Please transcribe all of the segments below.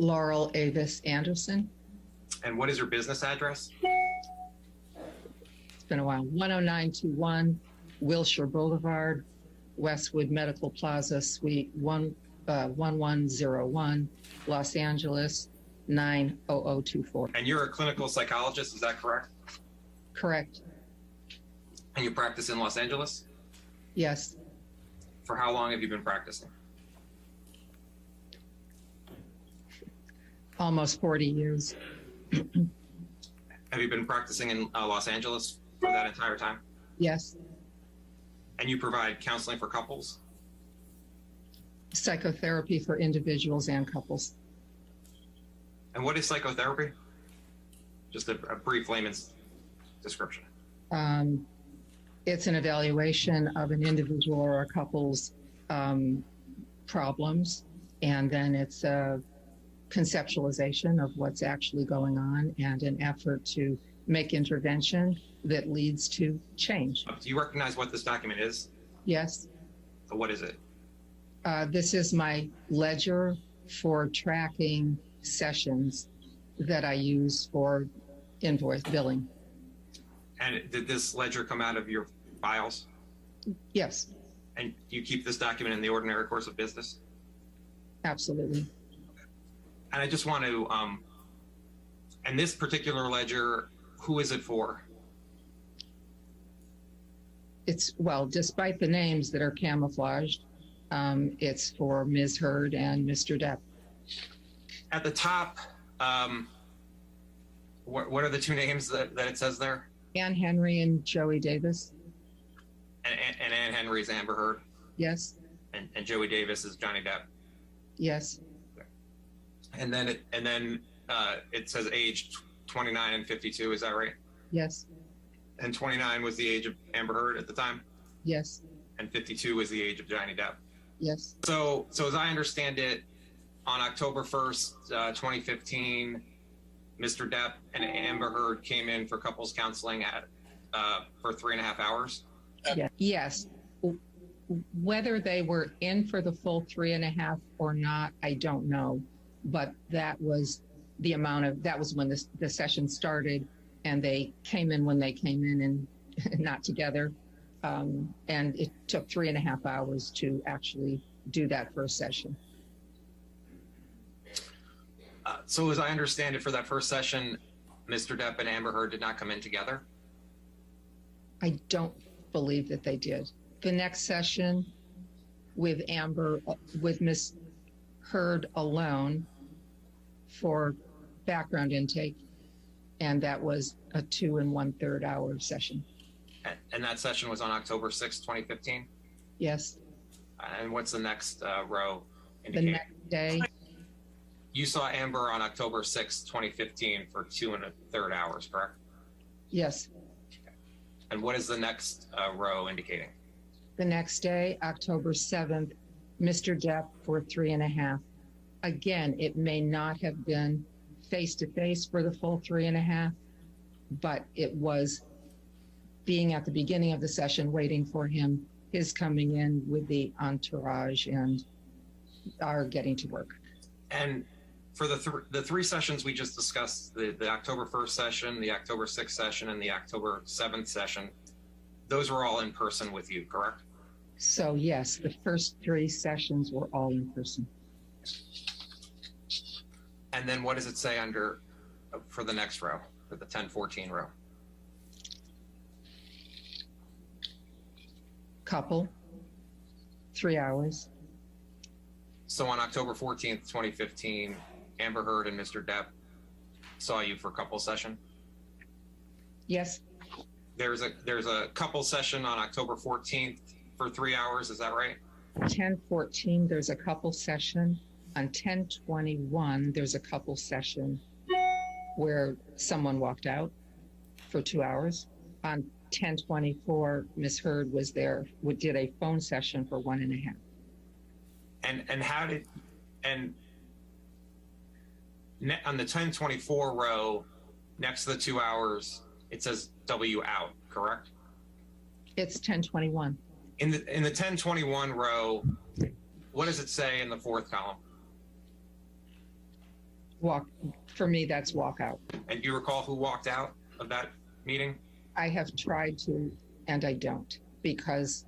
Laurel Avis Anderson. And what is your business address? It's been a while. 10921 Wilshire Boulevard, Westwood Medical Plaza, Suite 1101, Los Angeles 90024. And you're a clinical psychologist, is that correct? Correct. And you practice in Los Angeles? Yes. For how long have you been practicing? Almost 40 years. Have you been practicing in Los Angeles for that entire time? Yes. And you provide counseling for couples? Psychotherapy for individuals and couples. And what is psychotherapy? Just a brief layman's description. It's an evaluation of an individual or a couple's problems, and then it's a conceptualization of what's actually going on and an effort to make intervention that leads to change. Do you recognize what this document is? Yes. So what is it? This is my ledger for tracking sessions that I use for invoice billing. And did this ledger come out of your files? Yes. And do you keep this document in the ordinary course of business? Absolutely. And I just want to, and this particular ledger, who is it for? It's, well, despite the names that are camouflaged, it's for Ms. Heard and Mr. Depp. At the top, what are the two names that it says there? Anne Henry and Joey Davis. And Anne Henry is Amber Heard? Yes. And Joey Davis is Johnny Depp? Yes. And then it says age 29 and 52, is that right? Yes. And 29 was the age of Amber Heard at the time? Yes. And 52 was the age of Johnny Depp? Yes. So as I understand it, on October 1st, 2015, Mr. Depp and Amber Heard came in for couples counseling for 3.5 hours? Yeah. Yes. Whether they were in for the full 3.5 or not, I don't know. But that was the amount of, that was when the session started, and they came in when they came in and not together. And it took 3.5 hours to actually do that first session. So as I understand it, for that first session, Mr. Depp and Amber Heard did not come in together? I don't believe that they did. The next session with Miss Heard alone for background intake, and that was a 2 1/3 hour session. And that session was on October 6th, 2015? Yes. And what's the next row indicating? The next day. You saw Amber on October 6th, 2015 for 2 1/3 hours, correct? Yes. Okay. And what is the next row indicating? The next day, October 7th, Mr. Depp for 3.5. Again, it may not have been face-to-face for the full 3.5, but it was being at the beginning of the session, waiting for him, his coming in with the entourage and our getting to work. And for the three sessions we just discussed, the October 1st session, the October 6th session, and the October 7th session, those were all in person with you, correct? So yes, the first 3 sessions were all in person. And then what does it say under for the next row, for the 1014 row? Couple, 3 hours. So on October 14th, 2015, Amber Heard and Mr. Depp saw you for couple session? Yes. There's a couple session on October 14th for 3 hours, is that right? 1014, there's a couple session. On 1021, there's a couple session where someone walked out for 2 hours. On 1024, Ms. Heard was there, did a phone session for 1.5. And how did, and on the 1024 row, next to the 2 hours, it says W out, correct? It's 1021. In the 1021 row, what does it say in the 4th column? Walk, for me, that's walk out. And do you recall who walked out of that meeting? I have tried to, and I don't, because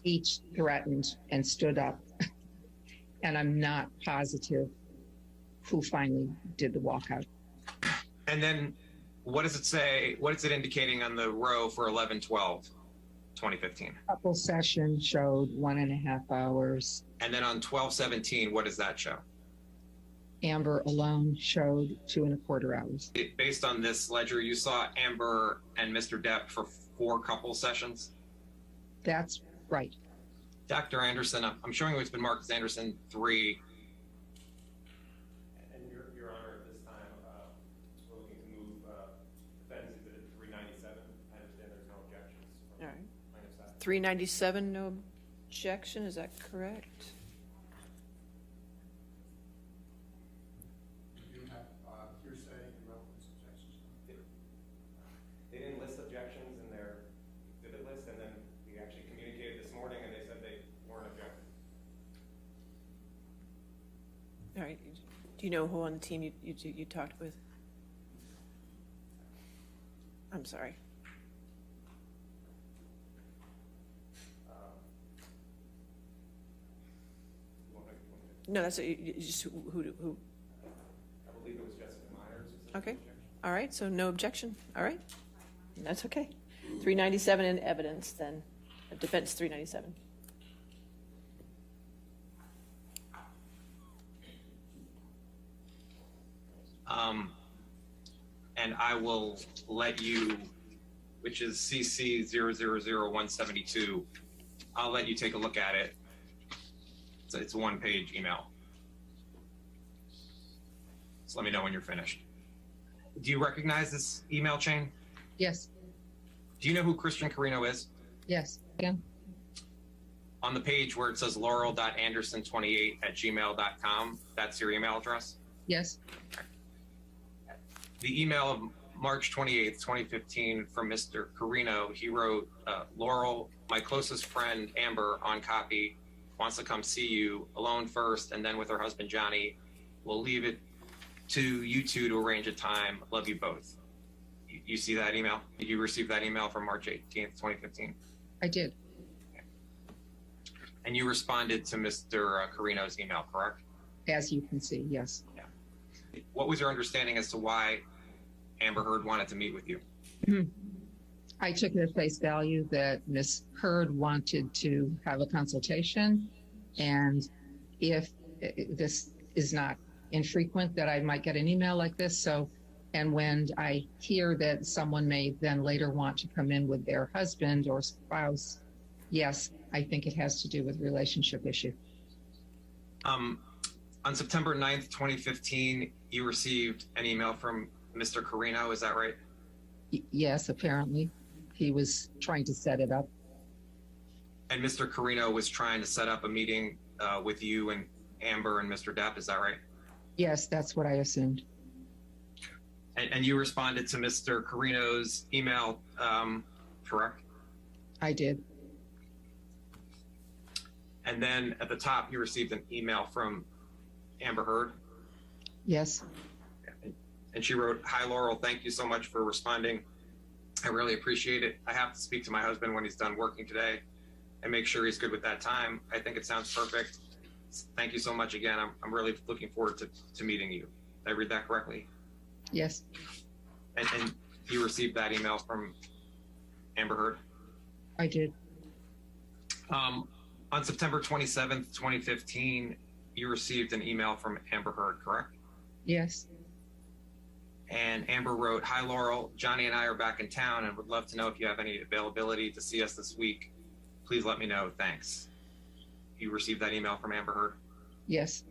each threatened and stood up. And I'm not positive who finally did the walkout. And then what does it say? What is it indicating on the row for 11/12/2015? Couple session showed 1.5 hours. And then on 12/17, what does that show? Amber alone showed 2.25 hours. Based on this ledger, you saw Amber and Mr. Depp for 4 couple sessions? That's right. Dr. Anderson, I'm showing you it's been marked as Anderson 3. And Your Honor, at this time, we're looking to move defense exhibit 397. I understand there's no objections from All right. plaintiff's side. 397, no objection, is that correct? You have hearsay and relevance objections. They didn't list objections in their exhibit list, and then we actually communicated this morning, and they said they weren't objecting. All right, do you know who on the team you talked with? I'm sorry. You want to- No, that's, just who? I believe it was Jessica Myers. Who said no Okay, objection. all right, so no objection, all right, that's okay. 397 in evidence then, defense 397. And I will let you, which is CC 000172, I'll let you take a look at it. It's a 1-page email. So let me know when you're finished. Do you recognize this email chain? Yes, Do you know who Christian Carino is? yes. Again, On the page where it says laurel.anderson28@gmail.com, that's your email address? yes, The email of March 28th, 2015 from Mr. Carino, he wrote, Laurel, my closest friend, Amber, on copy, wants to come see you alone first, and then with her husband, Johnny. We'll leave it to you two to arrange a time. Love you both. You see that email? Did you receive that email from March 18th, 2015? I did. And you responded to Mr. Carino's email, correct? As you can see, yes. What was your understanding as to why Amber Heard wanted to meet with you? I took it at face value that Ms. Heard wanted to have a consultation, and if this is not infrequent that I might get an email like this, and when I hear that someone may then later want to come in with their husband or spouse, yes, I think it has to do with relationship issue. On September 9th, 2015, you received an email from Mr. Carino, is that right? Yes, apparently. He was trying to set it up. And Mr. Carino was trying to set up a meeting with you and Amber and Mr. Depp, is that right? Yes, that's what I assumed. And you responded to Mr. Carino's email, correct? I did. And then at the top, you received an email from Amber Heard. Yes. And she wrote, "Hi, Laurel. Thank you so much for responding. I really appreciate it. I have to speak to my husband when he's done working today and make sure he's good with that time. I think it sounds perfect. Thank you so much again. I'm really looking forward to meeting you." Did I read that correctly? Yes. And you received that email from Amber Heard? I did. On September 27th, 2015, you received an email from Amber Heard, correct? Yes. And Amber wrote, "Hi, Laurel. Johnny and I are back in town and would love to know if you have any availability to see us this week. Please let me know. Thanks." You received that email from Amber Heard? Yes.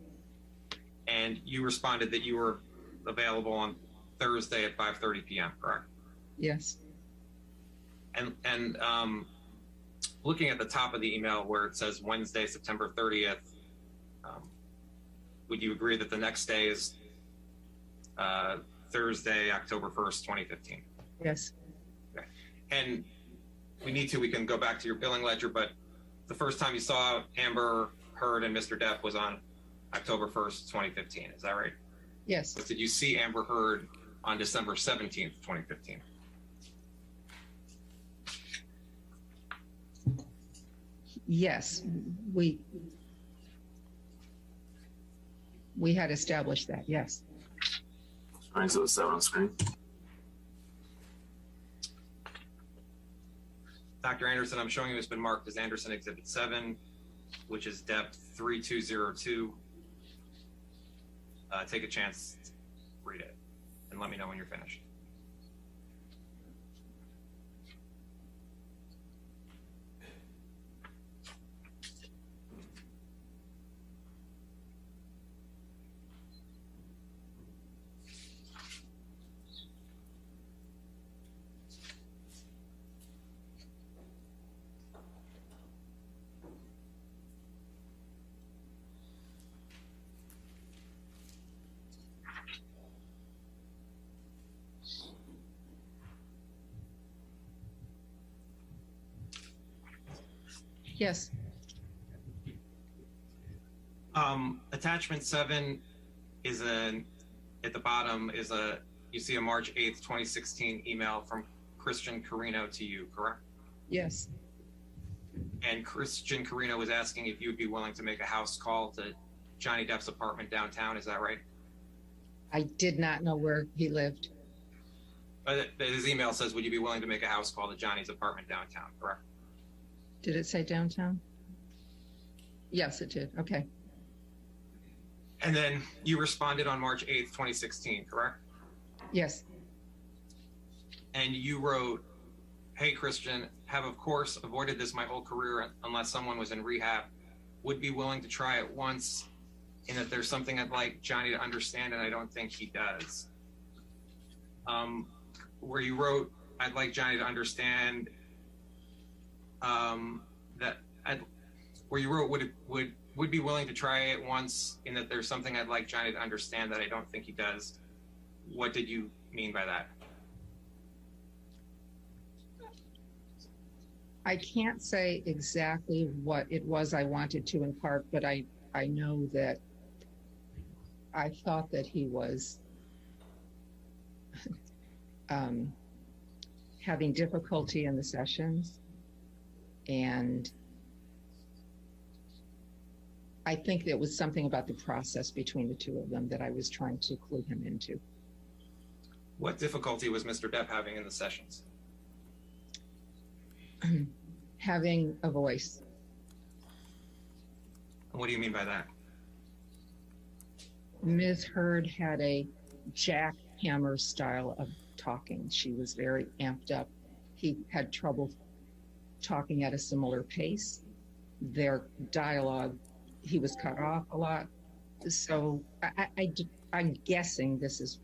And you responded that you were available on Thursday at 5:30 p.m., correct? Yes. And looking at the top of the email where it says Wednesday, September 30th, would you agree that the next day is Thursday, October 1st, 2015? Yes. Okay. And we can go back to your billing ledger, but the first time you saw Amber Heard and Mr. Depp was on October 1st, 2015. Is that right? Yes. But did you see Amber Heard on December 17th, 2015? Yes, we had established that, yes. All right, so it's 7 on screen. Dr. Anderson, I'm showing you it's been marked as Anderson Exhibit 7, which is depth 3202. Take a chance, read it, and let me know when you're finished. Yes. Attachment 7 is at the bottom is you see a March 8th, 2016 email from Christian Carino to you, correct? Yes. And Christian Carino was asking if you would be willing to make a house call to Johnny Depp's apartment downtown. Is that right? I did not know where he lived. His email says, would you be willing to make a house call to Johnny's apartment downtown, correct? Did it say downtown? Yes, it did. Okay. And then you responded on March 8th, 2016, correct? Yes. And you wrote, hey, Christian, have of course avoided this my whole career unless someone was in rehab. Would be willing to try it once, in that there's something I'd like Johnny to understand, and I don't think he does. Where you wrote, I'd like Johnny to understand where you wrote, would be willing to try it once, in that there's something I'd like Johnny to understand that I don't think he does. What did you mean by that? I can't say exactly what it was I wanted to impart, but I know that I thought that he was having difficulty in the sessions, and I think there was something about the process between the two of them that I was trying to clue him into. What difficulty was Mr. Depp having in the sessions? Having a voice. What do you mean by that? Ms. Heard had a jackhammer style of talking. She was very amped up. He had trouble talking at a similar pace. Their dialogue, he was cut off a lot. So I'm guessing this is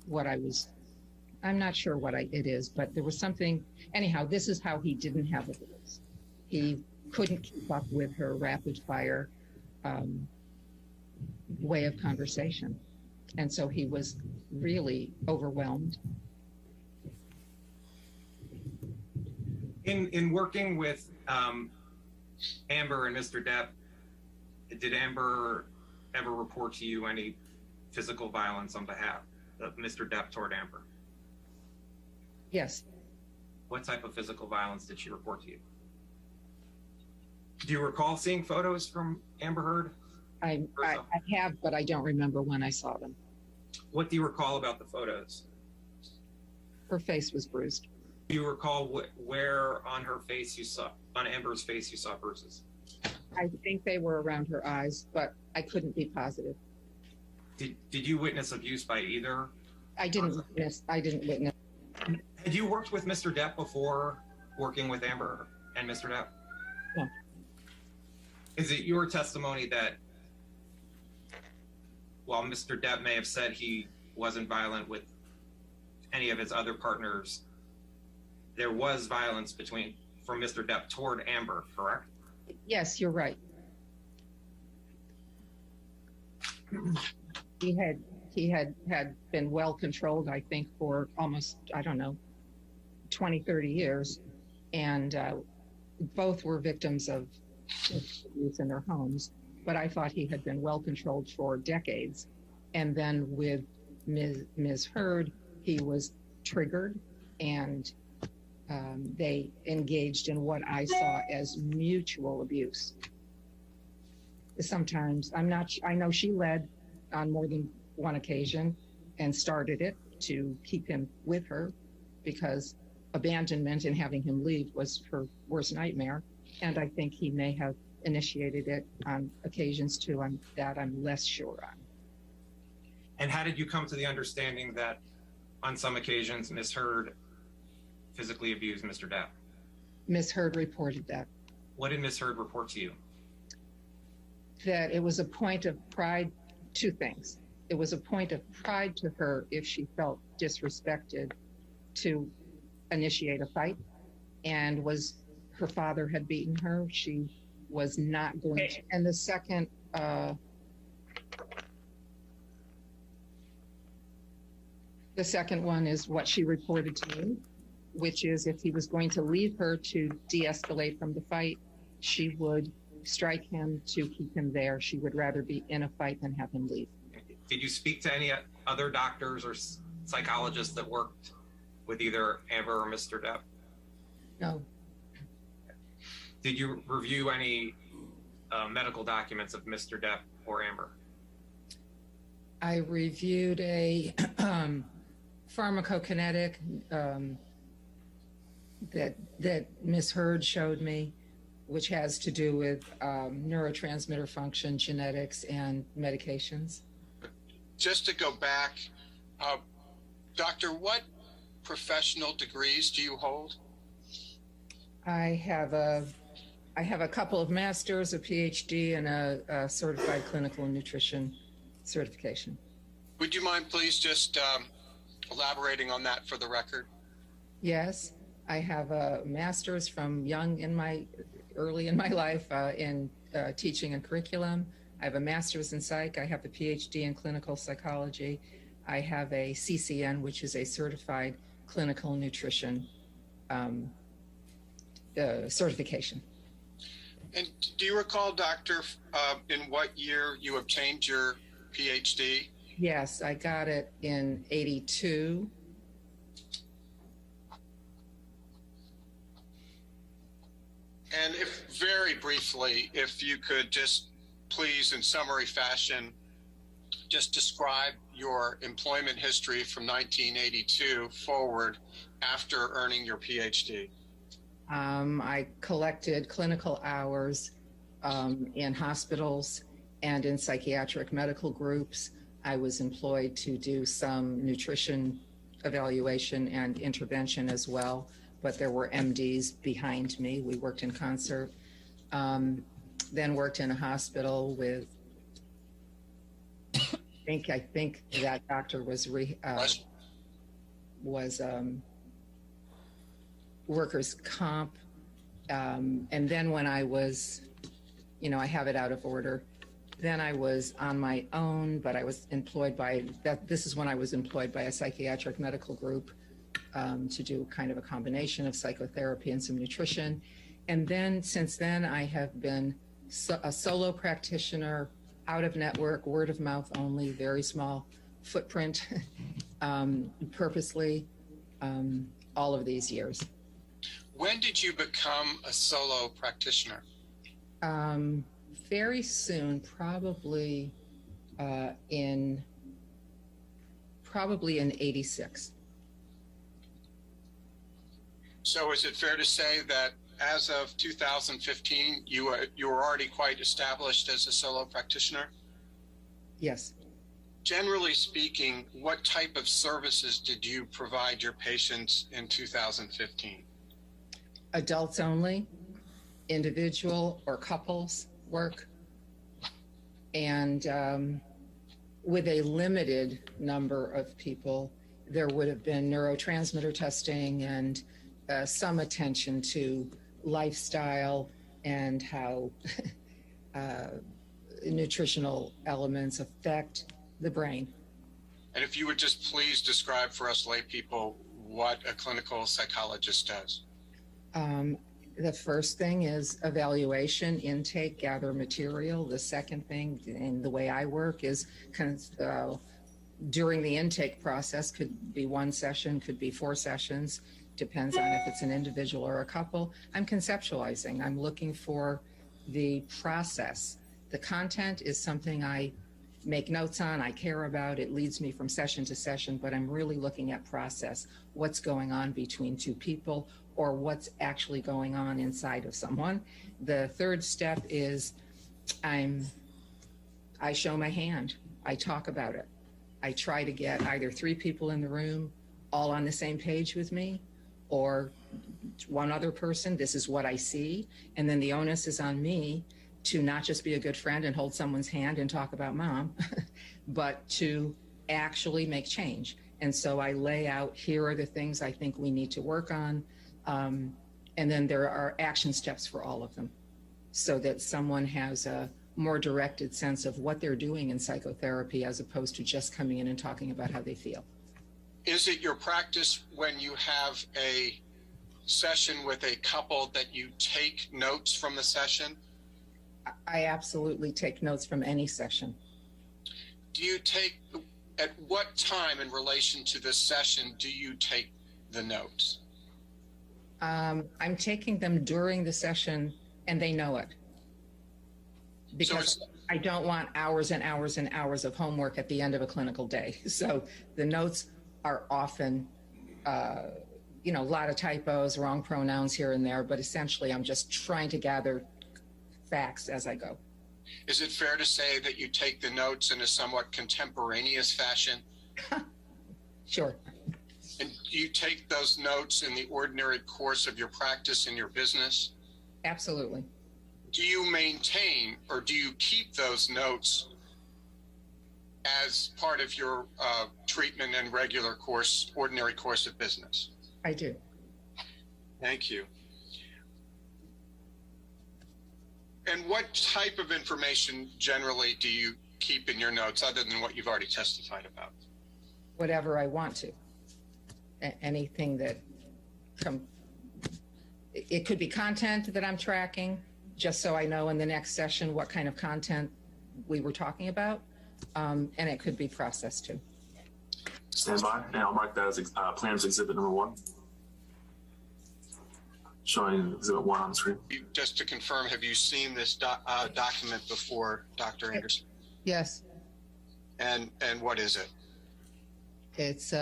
what I'm not sure what it is, but there was something. Anyhow, this is how he didn't have a voice. He couldn't keep up with her rapid fire way of conversation. And so he was really overwhelmed. In working with Amber and Mr. Depp, did Amber ever report to you any physical violence on behalf of Mr. Depp toward Amber? Yes. What type of physical violence did she report to you? Do you recall seeing photos from Amber Heard? I have, but I don't remember when I saw them. What do you recall about the photos? Her face was bruised. Do you recall where on her face on Amber's face you saw bruises? I think they were around her eyes, but I couldn't be positive. Did you witness abuse by either? I didn't witness. Had you worked with Mr. Depp before working with Amber and Mr. Depp? No. Is it your testimony that while Mr. Depp may have said he wasn't violent with any of his other partners, there was violence from Mr. Depp toward Amber, correct? Yes, you're right. He had been well controlled, I think, for almost, 20, 30 years. And both were victims of abuse in their homes. But I thought he had been well controlled for decades. And then with Ms. Heard, he was triggered, and they engaged in what I saw as mutual abuse. Sometimes, I know she led on more than one occasion and started it to keep him with her, because abandonment and having him leave was her worst nightmare. And I think he may have initiated it on occasions too. I'm less sure on. And how did you come to the understanding that on some occasions Ms. Heard physically abused Mr. Depp? Ms. Heard reported that. What did Ms. Heard report to you? That it was a point of pride, two things. It was a point of pride to her if she felt disrespected to initiate a fight, and her father had beaten her, she was not going to. And the second one is what she reported to me, which is if he was going to leave her to de-escalate from the fight, she would strike him to keep him there. She would rather be in a fight than have him leave. Did you speak to any other doctors or psychologists that worked with either Amber or Mr. Depp? No. Did you review any medical documents of Mr. Depp or Amber? I reviewed a pharmacokinetic that Ms. Heard showed me, which has to do with neurotransmitter function, genetics, and medications. Just to go back, Doctor, what professional degrees do you hold? I have a couple of masters, a PhD, and a certified clinical nutrition certification. Would you mind please just elaborating on that for the record? Yes, I have a master's from early in my life in teaching and curriculum. I have a master's in psych. I have a PhD in clinical psychology. I have a CCN, which is a certified clinical nutrition certification. And do you recall, Doctor, in what year you obtained your PhD? Yes, I got it in '82. And if very briefly, if you could just please, in summary fashion, just describe your employment history from 1982 forward after earning your PhD. I collected clinical hours in hospitals and in psychiatric medical groups. I was employed to do some nutrition evaluation and intervention as well, but there were MDs behind me. We worked in concert. Then worked in a hospital with, I think that doctor was workers' comp. And then when I was, I have it out of order. Then I was on my own, but I was employed this is when I was employed by a psychiatric medical group to do kind of a combination of psychotherapy and some nutrition. And then since then, I have been a solo practitioner, out of network, word of mouth only, very small footprint, purposely, all of these years. When did you become a solo practitioner? Very soon, probably in '86. So is it fair to say that as of 2015, you were already quite established as a solo practitioner? Yes. Generally speaking, what type of services did you provide your patients in 2015? Adults only, individual or couples work, and with a limited number of people, there would have been neurotransmitter testing and some attention to lifestyle and how nutritional elements affect the brain. And if you would just please describe for us lay people what a clinical psychologist does. The first thing is evaluation, intake, gather material. The second thing, and the way I work, is during the intake process, could be one session, could be 4 sessions, depends on if it's an individual or a couple. I'm conceptualizing. I'm looking for the process. The content is something I make notes on, I care about. It leads me from session to session, but I'm really looking at process. What's going on between 2 people, or what's actually going on inside of someone. The third step is I show my hand. I talk about it. I try to get either 3 people in the room all on the same page with me, or one other person. This is what I see. And then the onus is on me to not just be a good friend and hold someone's hand and talk about mom, but to actually make change. And so I lay out, here are the things I think we need to work on. And then there are action steps for all of them, so that someone has a more directed sense of what they're doing in psychotherapy, as opposed to just coming in and talking about how they feel. Is it your practice when you have a session with a couple that you take notes from the session? I absolutely take notes from any session. Do you take, at what time in relation to this session do you take the notes? I'm taking them during the session, and they know it. Because I don't want hours and hours and hours of homework at the end of a clinical day. So the notes are often, a lot of typos, wrong pronouns here and there, but essentially I'm just trying to gather facts as I go. Is it fair to say that you take the notes in a somewhat contemporaneous fashion? Sure. And do you take those notes in the ordinary course of your practice in your business? Absolutely. Do you maintain, or do you keep those notes as part of your treatment and regular course, ordinary course of business? I do. Thank you. And what type of information generally do you keep in your notes, other than what you've already testified about? Whatever I want to. Anything that it could be content that I'm tracking, just so I know in the next session what kind of content we were talking about, and it could be process too. Stand by, and I'll mark that as plans exhibit number 1. Showing exhibit 1 on the screen. Just to confirm, have you seen this document before, Dr. Anderson? Yes. And what is it? It's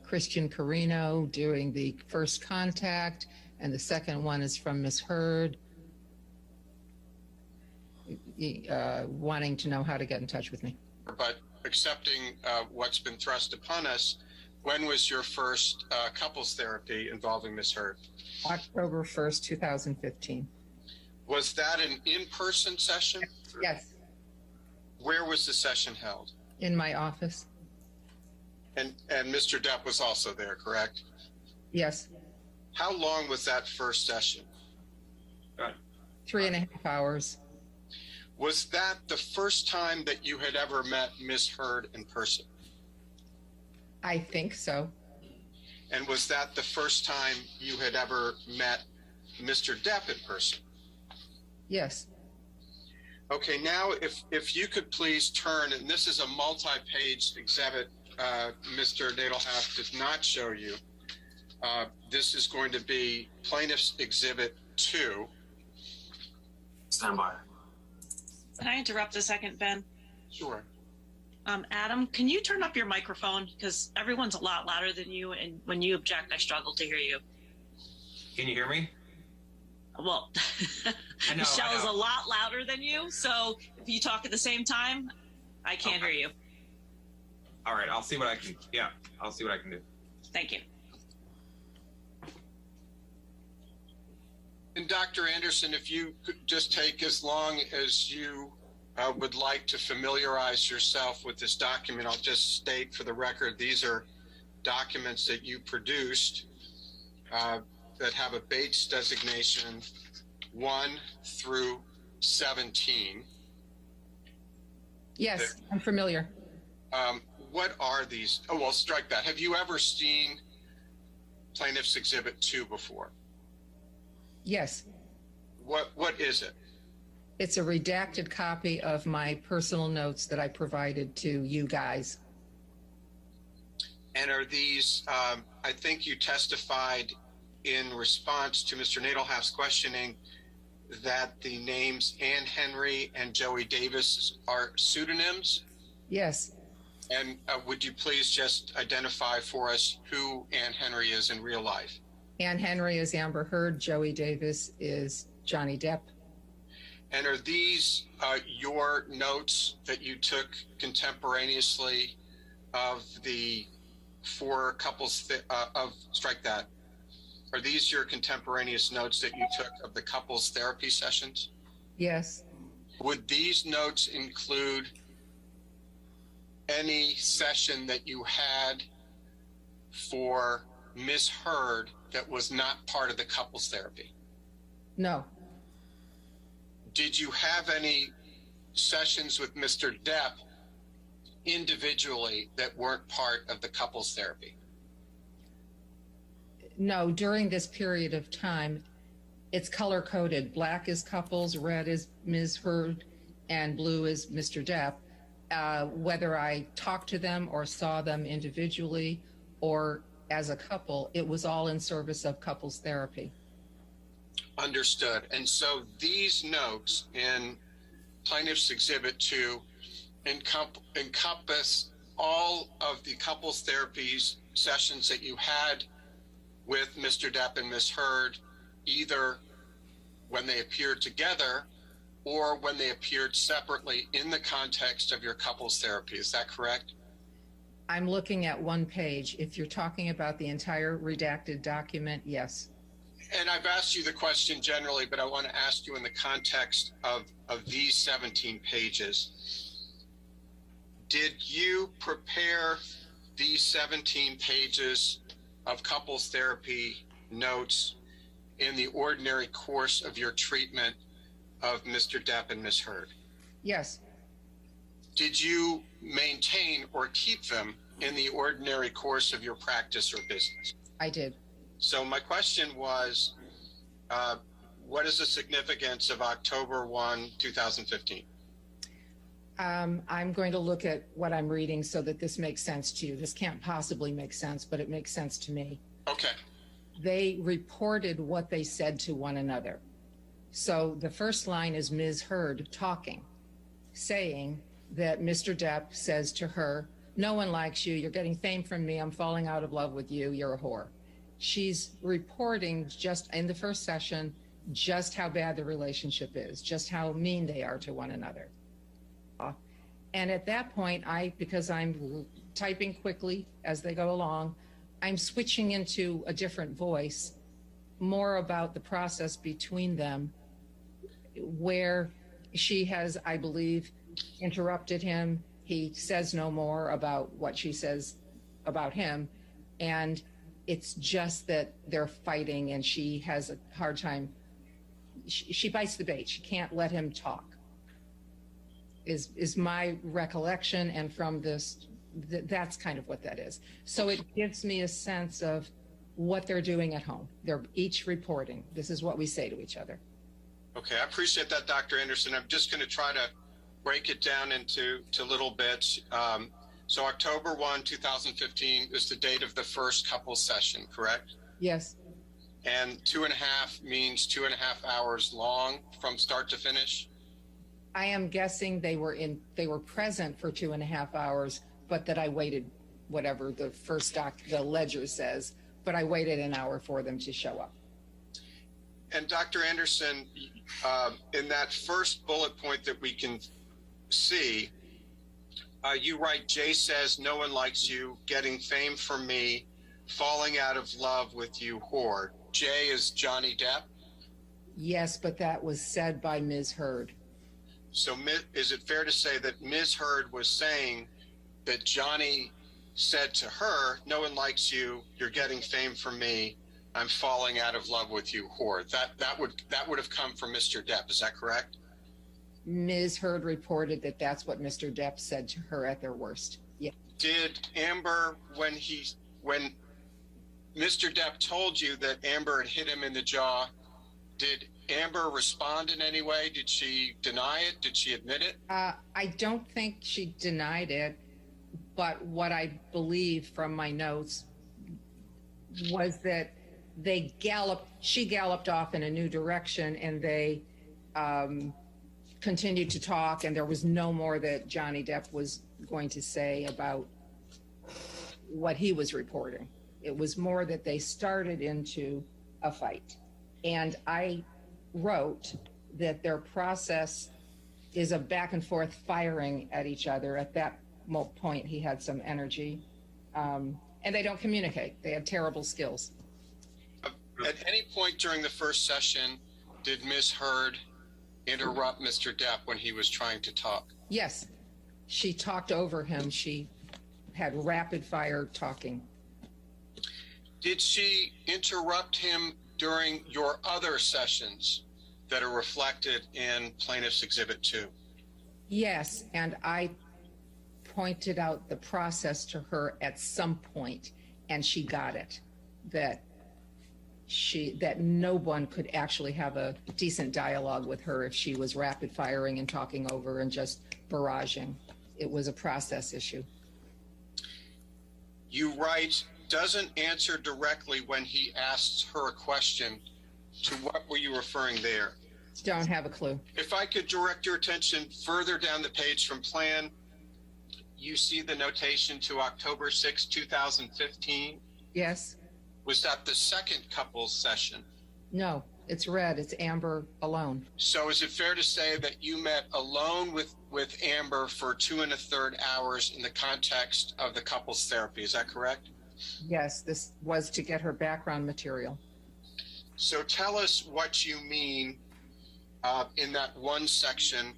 Christian Carino doing the first contact, and the second one is from Ms. Hurd, wanting to know how to get in touch with me. But accepting what's been thrust upon us, when was your first couples therapy involving Ms. Hurd? October 1st, 2015. Was that an in-person session? Yes. Where was the session held? In my office. And Mr. Depp was also there, correct? Yes. How long was that first session? 3.5 hours. Was that the first time that you had ever met Ms. Hurd in person? I think so. And was that the first time you had ever met Mr. Depp in person? Yes. Okay, now if you could please turn, and this is a multi-page exhibit Mr. Nadelhoff did not show you. This is going to be Plaintiff's Exhibit 2. Stand by. Can I interrupt a second, Ben? Sure. Adam, can you turn up your microphone? Because everyone's a lot louder than you, and when you object, I struggle to hear you. Can you hear me? Well, I know, Michelle is a lot louder than you, so if you talk at the same time, I can't hear you. All right, I'll see what I can. Yeah, I'll see what I can do. Thank you. And Dr. Anderson, if you could just take as long as you would like to familiarize yourself with this document. I'll just state for the record, these are documents that you produced that have a Bates designation 1 through 17. Yes, I'm familiar. What are these? Oh, well, strike that. Have you ever seen Plaintiff's Exhibit 2 before? Yes, What is it? it's a redacted copy of my personal notes that I provided to you guys. And are these, I think you testified in response to Mr. Nadelhoff's questioning that the names Ann Henry and Joey Davis are pseudonyms? Yes, And would you please just identify for us who Ann Henry is in real life? Ann Henry is Amber Heard. Joey Davis is Johnny Depp. And are these your notes that you took contemporaneously of the four couples strike that? Are these your contemporaneous notes that you took of the couples therapy sessions? Yes, Would these notes include any session that you had for Miss Heard that was not part of the couples therapy? no, Did you have any sessions with Mr. Depp individually that weren't part of the couples therapy? no. During this period of time, it's color coded. Black is couples, red is Ms. Heard, and blue is Mr. Depp. Whether I talked to them or saw them individually or as a couple, it was all in service of couples therapy. Understood. And so these notes in Plaintiff's Exhibit 2 encompass all of the couples therapies sessions that you had with Mr. Depp and Miss Heard, either when they appeared together or when they appeared separately in the context of your couples therapy. Is that correct? I'm looking at one page. If you're talking about the entire redacted document, yes. And I've asked you the question generally, but I want to ask you in the context of these 17 pages. Did you prepare these 17 pages of couples therapy notes in the ordinary course of your treatment of Mr. Depp and Miss Heard? Yes, Did you maintain or keep them in the ordinary course of your practice or business? I did. So my question was, what is the significance of October 1, 2015? I'm going to look at what I'm reading so that this makes sense to you. This can't possibly make sense, but it makes sense to me. Okay. They reported what they said to one another. So the first line is Ms. Heard talking, saying that Mr. Depp says to her, "No one likes you. You're getting fame from me. I'm falling out of love with you. You're a whore." She's reporting just in the first session just how bad the relationship is, just how mean they are to one another. And at that point, because I'm typing quickly as they go along, I'm switching into a different voice, more about the process between them, where she has, I believe, interrupted him. He says no more about what she says about him. And it's just that they're fighting and she has a hard time. She bites the bait. She can't let him talk, is my recollection. And from this, that's kind of what that is. So it gives me a sense of what they're doing at home. They're each reporting. This is what we say to each other. Okay, I appreciate that, Dr. Anderson. I'm just going to try to break it down into little bits. So October 1, 2015 is the date of the first couple session, correct? Yes. And 2.5 means 2.5 hours long from start to finish? I am guessing they were present for 2.5 hours, but that I waited, whatever the the ledger says, but I waited an hour for them to show up. And Dr. Anderson, in that first bullet point that we can see, you write, Jay says, "No one likes you, getting fame from me, falling out of love with you, whore." Jay is Johnny Depp? Yes, but that was said by Ms. Heard. So is it fair to say that Ms. Heard was saying that Johnny said to her, "No one likes you, you're getting fame from me, I'm falling out of love with you, whore"? That would have come from Mr. Depp, is that correct? Ms. Heard reported that that's what Mr. Depp said to her at their worst. Yeah. Did Amber, when Mr. Depp told you that Amber had hit him in the jaw Did Amber respond in any way? Did she deny it? Did she admit it? I don't think she denied it, but what I believe from my notes was that she galloped off in a new direction, and they continued to talk, and there was no more that Johnny Depp was going to say about what he was reporting. It was more that they started into a fight. And I wrote that their process is a back and forth firing at each other. At that point, he had some energy. And they don't communicate. They have terrible skills. At any point during the first session, did Ms. Heard interrupt Mr. Depp when he was trying to talk? Yes, she talked over him. She had rapid fire talking. Did she interrupt him during your other sessions that are reflected in Plaintiff's Exhibit 2? Yes, and I pointed out the process to her at some point, and she got it, that no one could actually have a decent dialogue with her if she was rapid firing and talking over and just barraging. It was a process issue. You write, doesn't answer directly when he asks her a question. To what were you referring there? Don't have a clue. If I could direct your attention further down the page from plan, you see the notation to October 6, 2015? Yes. Was that the second couples session? No, it's red. It's Amber alone. So is it fair to say that you met alone with Amber for 2 1/3 hours in the context of the couples therapy? Is that correct? Yes, this was to get her background material. So tell us what you mean in that one section.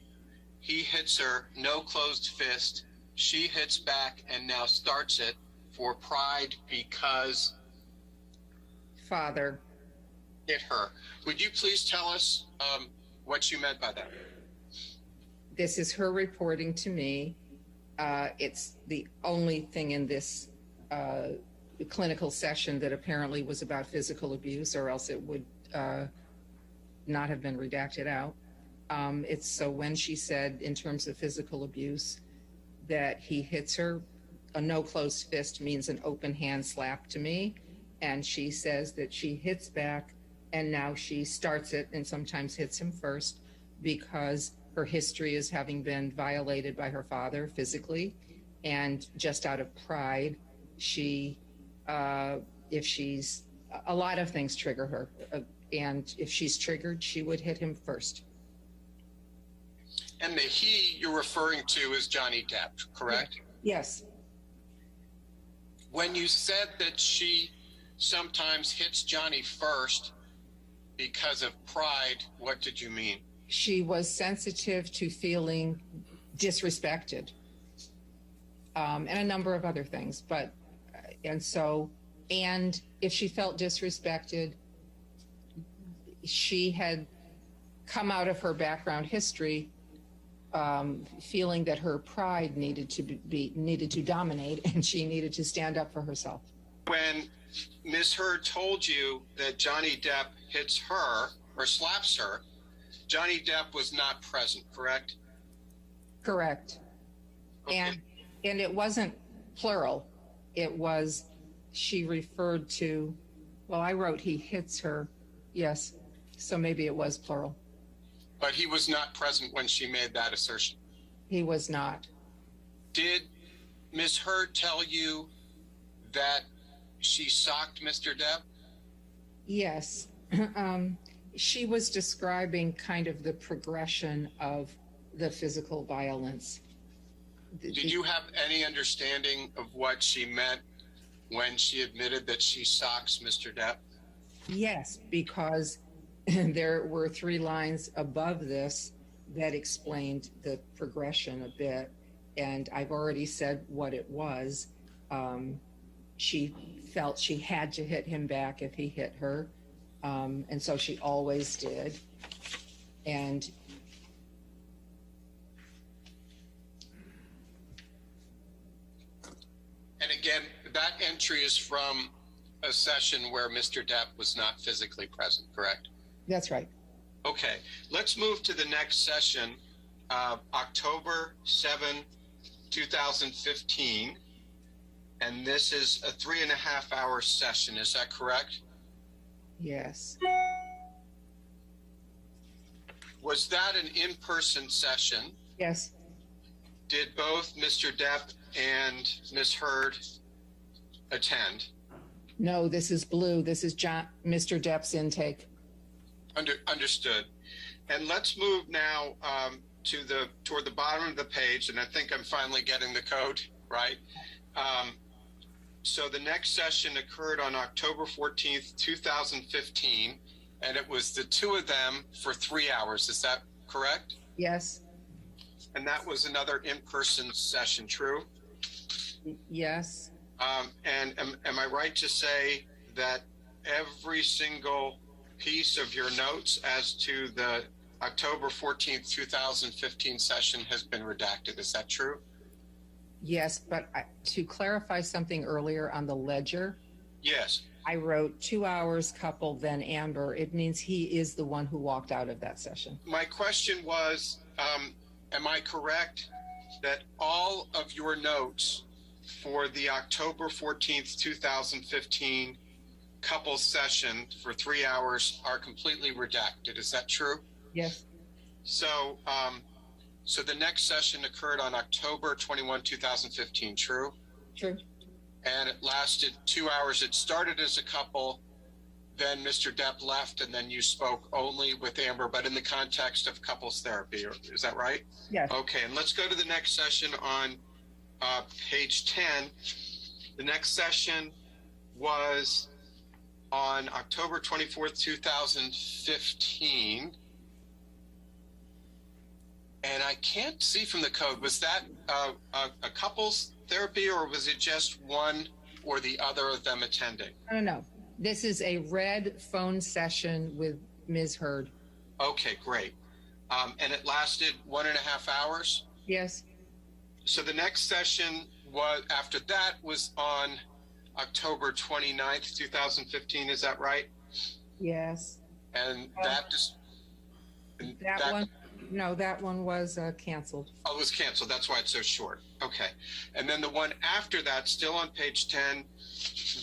He hits her, no closed fist. She hits back and now starts it for pride because father hit her. Would you please tell us what you meant by that? This is her reporting to me. It's the only thing in this clinical session that apparently was about physical abuse, or else it would not have been redacted out. It's so when she said in terms of physical abuse that he hits her, a no closed fist means an open hand slap to me. And she says that she hits back, and now she starts it and sometimes hits him first because her history is having been violated by her father physically. And just out of pride, she, if she's, a lot of things trigger her. And if she's triggered, she would hit him first. And the he you're referring to is Johnny Depp, correct? Yes. When you said that she sometimes hits Johnny first because of pride, what did you mean? She was sensitive to feeling disrespected, and a number of other things. But, and if she felt disrespected, she had come out of her background history feeling that her pride needed to dominate, and she needed to stand up for herself. When Ms. Heard told you that Johnny Depp hits her or slaps her, Johnny Depp was not present, correct? Correct. Okay. And it wasn't plural. It was, she referred to, well, I wrote he hits her. Yes. So maybe it was plural. But he was not present when she made that assertion. He was not. Did Ms. Heard tell you that she socked Mr. Depp? Yes. She was describing kind of the progression of the physical violence. Did you have any understanding of what she meant when she admitted that she socks Mr. Depp? Yes, because there were 3 lines above this that explained the progression a bit, and I've already said what it was. She felt she had to hit him back if he hit her, and so she always did. And again, that entry is from a session where Mr. Depp was not physically present, correct? That's right. Okay, let's move to the next session, October 7, 2015. And this is a 3.5-hour session. Is that correct? Yes. Was that an in-person session? Yes. Did both Mr. Depp and Ms. Heard attend? No, this is blue. This is Mr. Depp's intake. Understood. And let's move now toward the bottom of the page, and I think I'm finally getting the code right. So the next session occurred on October 14th, 2015, and it was the two of them for 3 hours. Is that correct? Yes. And that was another in-person session, true? Yes. And am I right to say that every single piece of your notes as to the October 14th, 2015 session has been redacted? Is that true? Yes, but to clarify something earlier on the ledger, Yes. I wrote 2 hours couple, then Amber. It means he is the one who walked out of that session. My question was, am I correct that all of your notes for the October 14th, 2015 couple session for 3 hours are completely redacted? Is that true? Yes. So, so the next session occurred on October 21, 2015, true? True. And it lasted 2 hours. It started as a couple, then Mr. Depp left, and then you spoke only with Amber, but in the context of couples therapy. Is that right? Yes. Okay, and let's go to the next session on page 10. The next session was on October 24th, 2015. And I can't see from the code, was that a couples therapy, or was it just one or the other of them attending? No. This is a red phone session with Ms. Heard. Okay, great. And it lasted 1.5 hours? Yes. So the next session was, after that, was on October 29th, 2015, is that right? Yes. And that just... That one was canceled. Oh, it was canceled. That's why it's so short. Okay. And then the one after that, still on page 10,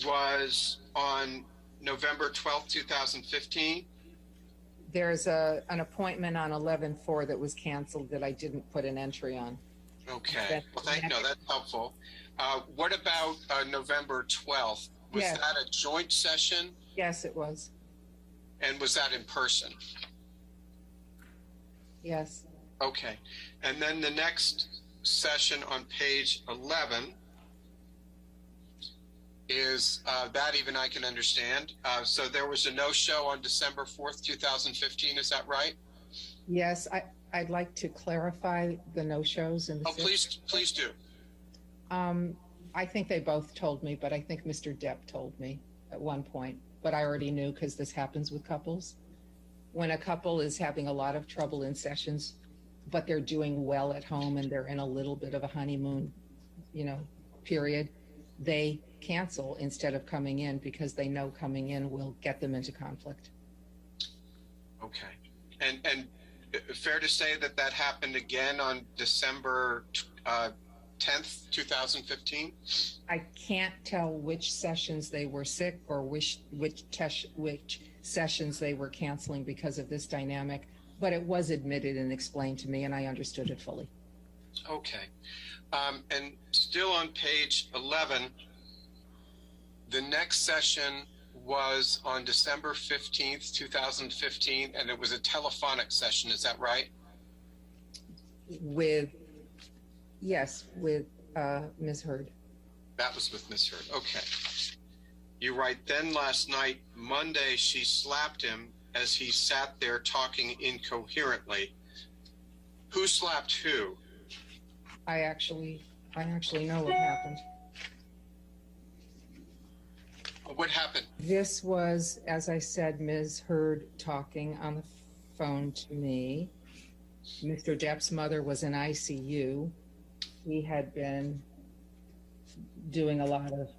was on November 12th, 2015. There's an appointment on 11/4 that was canceled that I didn't put an entry on. Okay. Well, that's helpful. What about November 12th? Was Yes. that a joint session? Yes, it was. And was that in person? Yes. Okay. And then the next session on page 11 is that even I can understand. So there was a no-show on December 4th, 2015. Is that right? Yes. I'd like to clarify the no-shows. Oh, please do. I think they both told me, but I think Mr. Depp told me at one point. But I already knew because this happens with couples. When a couple is having a lot of trouble in sessions, but they're doing well at home and they're in a little bit of a honeymoon, period, they cancel instead of coming in because they know coming in will get them into conflict. Okay. And fair to say that happened again on December 10th, 2015? I can't tell which sessions they were sick or which sessions they were canceling because of this dynamic, but it was admitted and explained to me and I understood it fully. Okay. And still on page 11, the next session was on December 15th, 2015, and it was a telephonic session. Is that right? With Ms. Heard. That was with Ms. Heard. Okay. You write, then last night, Monday, she slapped him as he sat there talking incoherently. Who slapped who? I actually know what happened. What happened? This was, as I said, Ms. Heard talking on the phone to me. Mr. Depp's mother was in ICU. He had been doing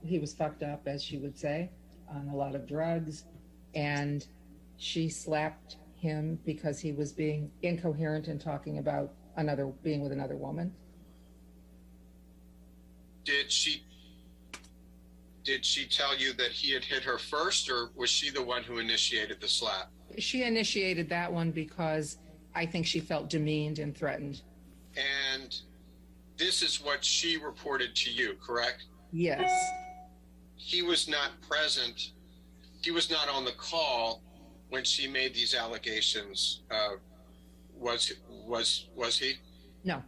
he was fucked up, as she would say, on a lot of drugs. And She slapped him because he was being incoherent and talking about being with another woman. Did she tell you that he had hit her first, or was she the one who initiated the slap? She initiated that one because I think she felt demeaned and threatened. And this is what she reported to you, correct? Yes. He was not present. He was not on the call when she made these allegations. Was he? No.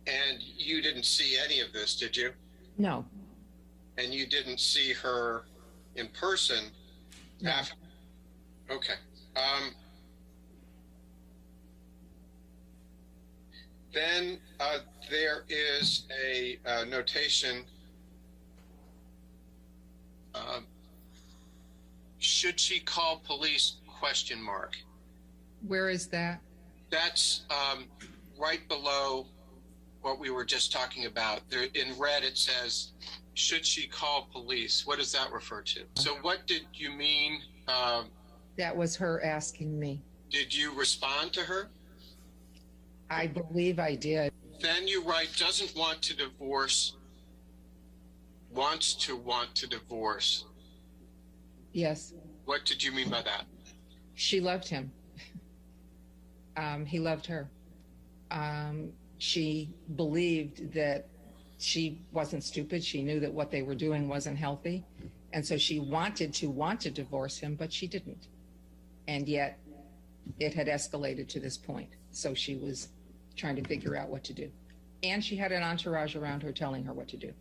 And you didn't see any of this, did you? No. And you didn't see her in person? No. After? Okay. Then there is a notation. Should she call police? ? Where is that? That's right below what we were just talking about. There, in red, it says, should she call police? What does that refer to? So what did you mean? That was her asking me. Did you respond to her? I believe I did. Then you write, doesn't want to divorce, wants to want to divorce. Yes. What did you mean by that? She loved him. He loved her. She believed that she wasn't stupid. She knew that what they were doing wasn't healthy. And so she wanted to divorce him, but she didn't. And yet it had escalated to this point. So she was trying to figure out what to do. And she had an entourage around her telling her what to do.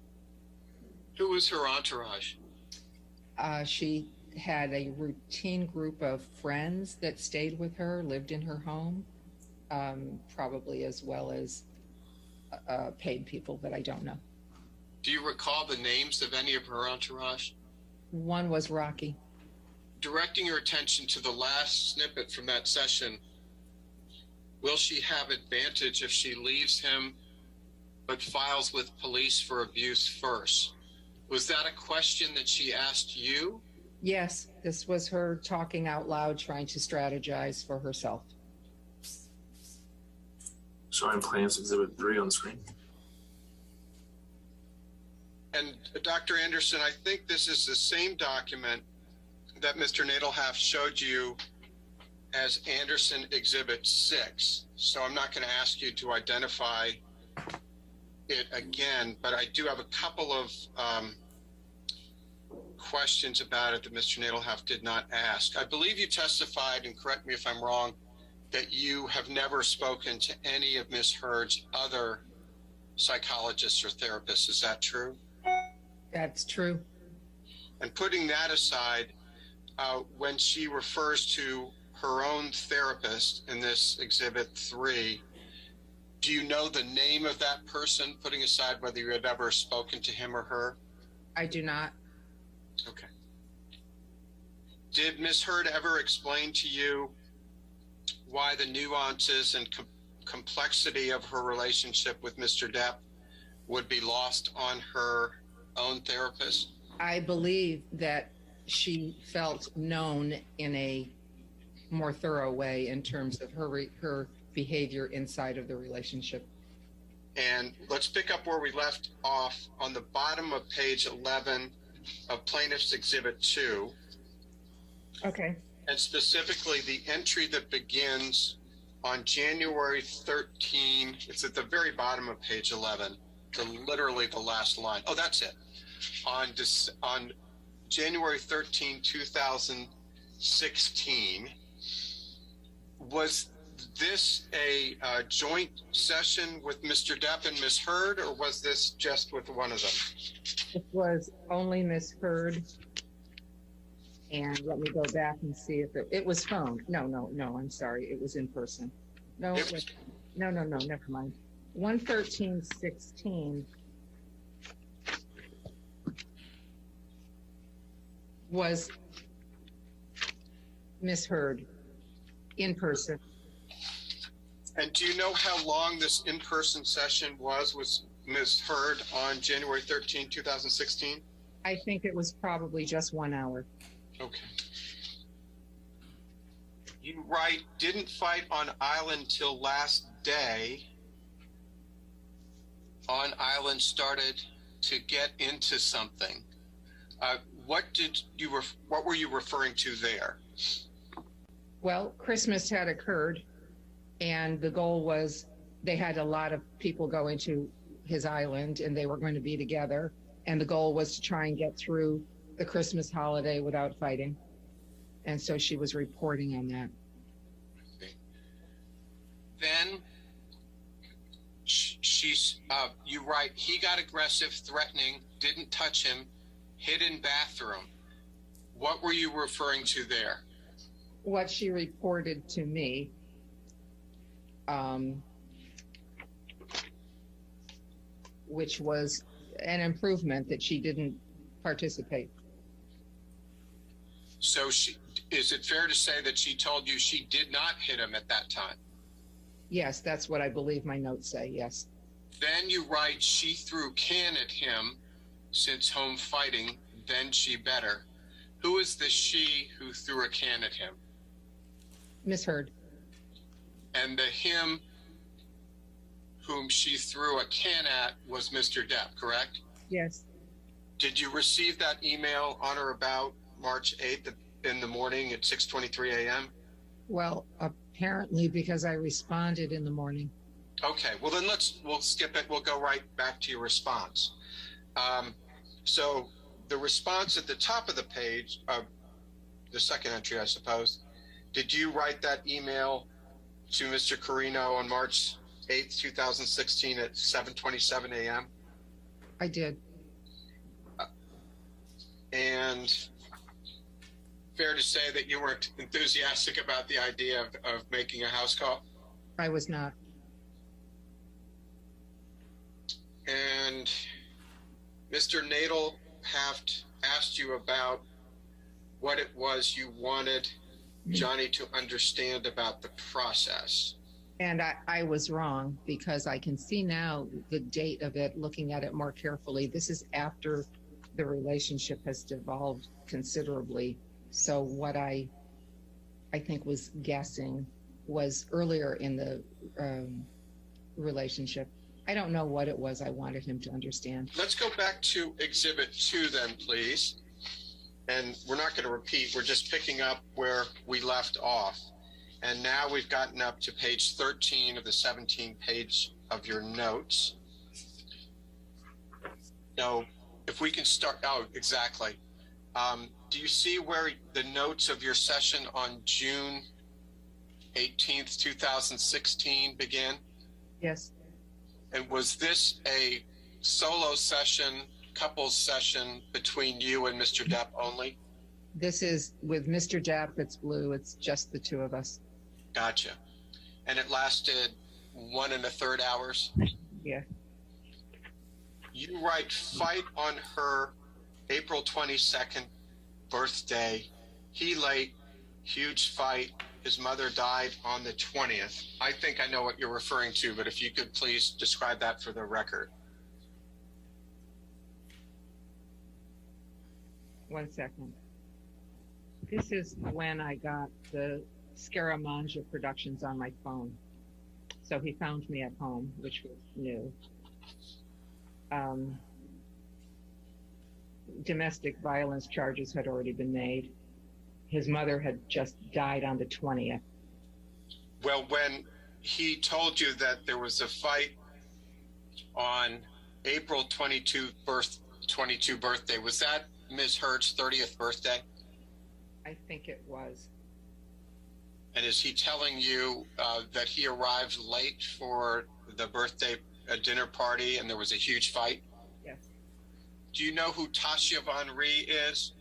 Who was her entourage? She had a routine group of friends that stayed with her, lived in her home, probably as well as paid people that I don't know. Do you recall the names of any of her entourage? One was Rocky. Directing your attention to the last snippet from that session, will she have advantage if she leaves him but files with police for abuse first? Was that a question that she asked you? Yes, this was her talking out loud, trying to strategize for herself. Showing Plaintiff's Exhibit 3 on the screen. And Dr. Anderson, I think this is the same document that Mr. Nadelhoff showed you as Anderson Exhibit 6. So I'm not going to ask you to identify it again, but I do have a couple of questions about it that Mr. Nadelhoff did not ask. I believe you testified, and correct me if I'm wrong, that you have never spoken to any of Ms. Heard's other psychologists or therapists. Is that true? That's true. And putting that aside, when she refers to her own therapist in this Exhibit 3, do you know the name of that person, putting aside whether you had ever spoken to him or her? I do not. Okay. Did Ms. Heard ever explain to you why the nuances and complexity of her relationship with Mr. Depp would be lost on her own therapist? I believe that she felt known in a more thorough way in terms of her behavior inside of the relationship. And let's pick up where we left off on the bottom of page 11 of Plaintiff's Exhibit 2. Okay. And specifically the entry that begins on January 13. It's at the very bottom of page 11, literally the last line. Oh, that's it. On January 13, 2016, was this a joint session with Mr. Depp and Ms. Heard, or was this just with one of them? It was only Miss Heard. And let me go back and see if it was phone. No, I'm sorry. It was in person. No, no, never mind. 11316 was Miss Heard in person. And do you know how long this in-person session was with Ms. Heard on January 13, 2016? I think it was probably just 1 hour. Okay. You write, didn't fight on island till last day. On island started to get into something. What were you referring to there? Well, Christmas had occurred, and the goal was they had a lot of people going to his island, and they were going to be together. And the goal was to try and get through the Christmas holiday without fighting. And so she was reporting on that. Then you write, he got aggressive, threatening, didn't touch him, hid in bathroom. What were you referring to there? What she reported to me, which was an improvement that she didn't participate. So is it fair to say that she told you she did not hit him at that time? Yes, that's what I believe my notes say, yes. Then you write, she threw can at him since home fighting, then she better. Who is the she who threw a can at him? Miss Heard. And the him whom she threw a can at was Mr. Depp, correct? Yes. Did you receive that email on or about March 8th in the morning at 6:23 a.m.? Well, apparently because I responded in the morning. Okay, well then we'll skip it. We'll go right back to your response. So the response at the top of the page, the second entry, I suppose, did you write that email to Mr. Carino on March 8th, 2016 at 7:27 a.m.? I did. And fair to say that you weren't enthusiastic about the idea of making a house call? I was not. And Mr. Nadelhaft asked you about what it was you wanted Johnny to understand about the process. And I was wrong, because I can see now the date of it, looking at it more carefully. This is after the relationship has devolved considerably. So what I think was guessing was earlier in the relationship. I don't know what it was I wanted him to understand. Let's go back to Exhibit 2 then, please. And we're not going to repeat. We're just picking up where we left off. And now we've gotten up to page 13 of the 17 page of your notes. So if we can start, oh, exactly. Do you see where the notes of your session on June 18th, 2016 begin? Yes. And was this a solo session, couples session between you and Mr. Depp only? This is with Mr. Depp. It's blue. It's just the two of us. Gotcha. And it lasted 1 1/3 hours? Yeah. You write, fight on her April 22nd birthday. He late, huge fight. His mother died on the 20th. I think I know what you're referring to, but if you could please describe that for the record. 1 second. This is when I got the Scaramanga Productions on my phone. So he found me at home, which was new. Domestic violence charges had already been made. His mother had just died on the 20th. Well, when he told you that there was a fight on April 22 birthday, was that Ms. Heard's 30th birthday? I think it was. And is he telling you that he arrived late for the birthday dinner party and there was a huge fight? Yes. Do you know who Tasha Von Rhee is?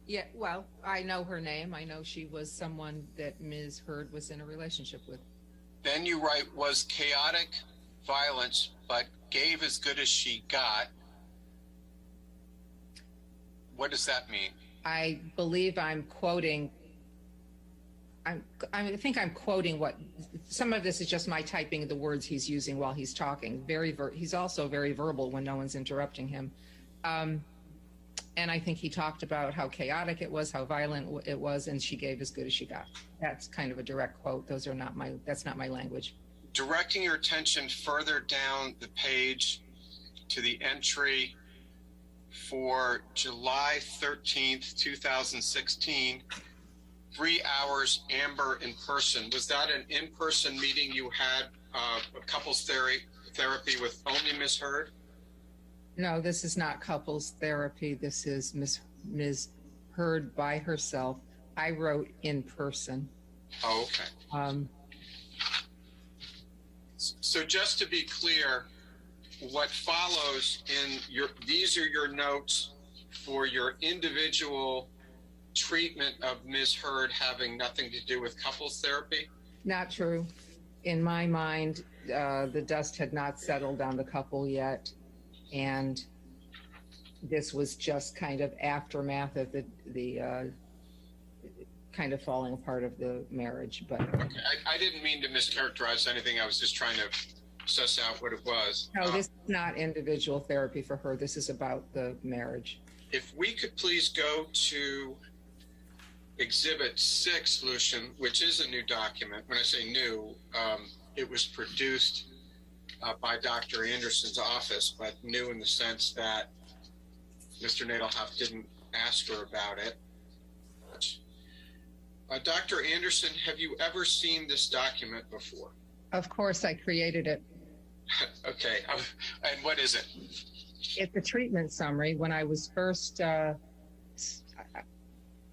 Yeah, well, I know her name. I know she was someone that Ms. Heard was in a relationship with. Then you write, was chaotic violence, but gave as good as she got. What does that mean? I believe I'm quoting. I think I'm quoting what. Some of this is just my typing the words he's using while he's talking. He's also very verbal when no one's interrupting him. And I think he talked about how chaotic it was, how violent it was, and she gave as good as she got. That's kind of a direct quote. That's not my language. Directing your attention further down the page to the entry for July 13th, 2016, 3 hours Amber in person. Was that an in-person meeting you had, a couples therapy with only Ms. Heard? No, this is not couples therapy. This is Ms. Heard by herself. I wrote in person. Oh, okay. So just to be clear, what follows these are your notes for your individual treatment of Ms. Heard having nothing to do with couples therapy? Not true. In my mind, the dust had not settled on the couple yet. And this was just kind of aftermath of the kind of falling apart of the marriage. But okay. I didn't mean to mischaracterize anything. I was just trying to suss out what it was. No, this is not individual therapy for her. This is about the marriage. If we could please go to Exhibit 6, Lucian, which is a new document. When I say new, it was produced by Dr. Anderson's office, but new in the sense that Mr. Nadelhoff didn't ask her about it. Dr. Anderson, have you ever seen this document before? Of course, I created it. Okay. And what is it? It's a treatment summary. When I was first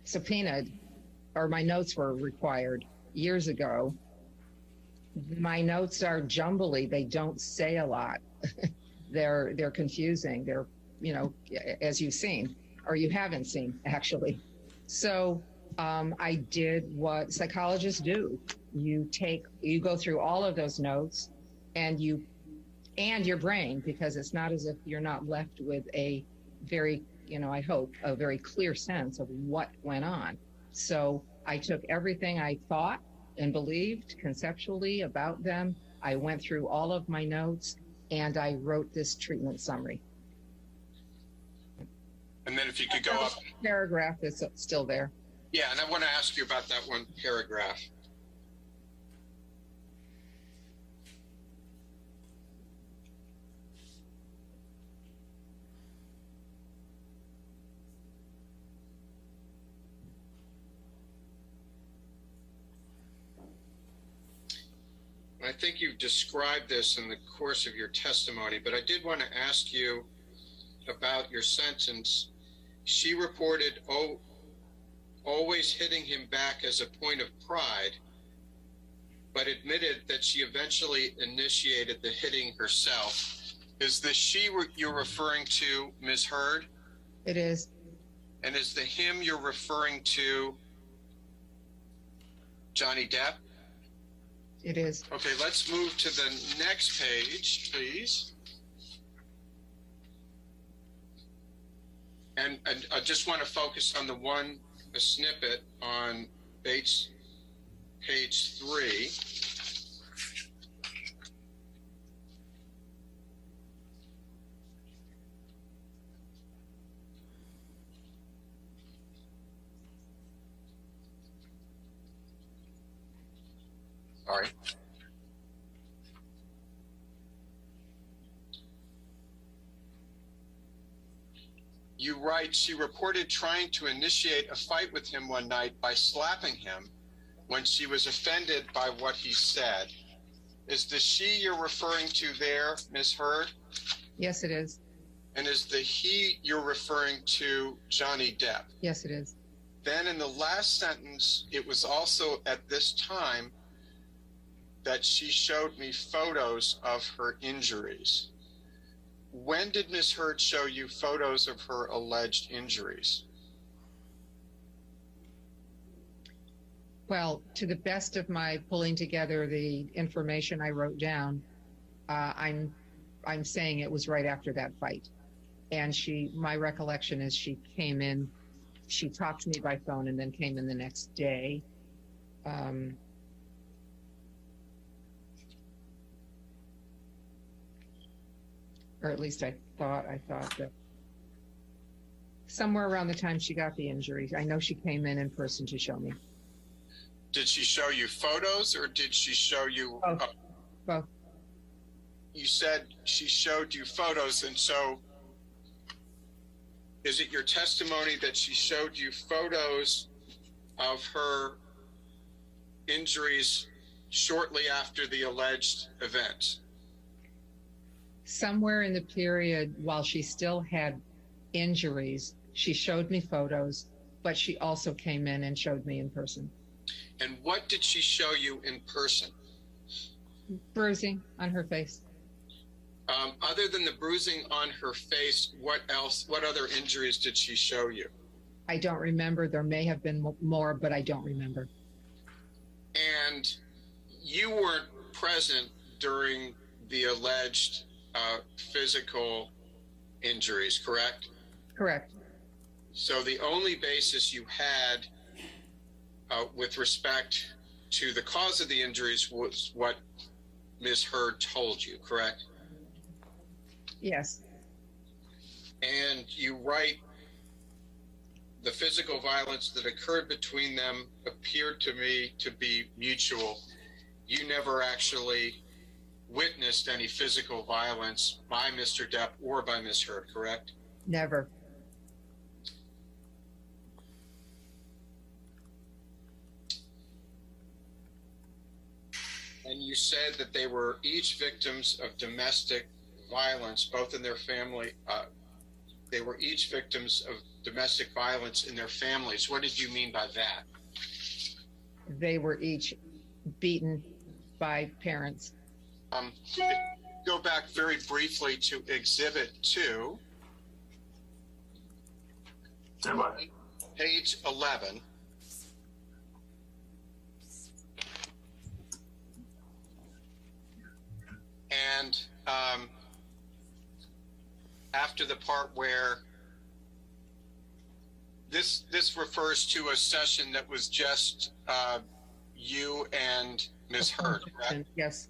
subpoenaed, or my notes were required years ago, my notes are jumbly. They don't say a lot. They're confusing. They're, as you've seen, or you haven't seen, actually. So I did what psychologists do. You go through all of those notes and your brain, because it's not as if you're not left with a very, I hope, a very clear sense of what went on. So I took everything I thought and believed conceptually about them. I went through all of my notes and I wrote this treatment summary. And then if you could go up. Paragraph is still there. Yeah, and I want to ask you about that one paragraph. I think you've described this in the course of your testimony, but I did want to ask you about your sentence. She reported always hitting him back as a point of pride, but admitted that she eventually initiated the hitting herself. Is the she you're referring to Ms. Heard? It is. And is the him you're referring to Johnny Depp? It is. Okay, let's move to the next page, please. And I just want to focus on a snippet on page 3. Sorry. You write, she reported trying to initiate a fight with him one night by slapping him when she was offended by what he said. Is the she you're referring to there, Ms. Heard? Yes, it is. And is the he you're referring to Johnny Depp? Yes, it is. Then in the last sentence, it was also at this time that she showed me photos of her injuries. When did Ms. Heard show you photos of her alleged injuries? Well, to the best of my pulling together the information I wrote down, I'm saying it was right after that fight. And my recollection is she came in, she talked to me by phone and then came in the next day. Or at least I thought that. Somewhere around the time she got the injury. I know she came in person to show me. Did she show you photos or did she show you? Both. Both. You said she showed you photos, and so is it your testimony that she showed you photos of her injuries shortly after the alleged event? Somewhere in the period while she still had injuries, she showed me photos, but she also came in and showed me in person. And what did she show you in person? Bruising on her face. Other than the bruising on her face, what else, what other injuries did she show you? I don't remember. There may have been more, but I don't remember. And you weren't present during the alleged physical injuries, correct? Correct. So the only basis you had with respect to the cause of the injuries was what Ms. Heard told you, correct? Yes. And you write, the physical violence that occurred between them appeared to me to be mutual. You never actually witnessed any physical violence by Mr. Depp or by Ms. Heard, correct? Never. And you said that they were each victims of domestic violence, both in their family. They were each victims of domestic violence in their families. What did you mean by that? They were each beaten by parents. Go back very briefly to Exhibit 2, Stand by. page 11. And after the part where this refers to a session that was just you and Ms. Heard, correct? Yes.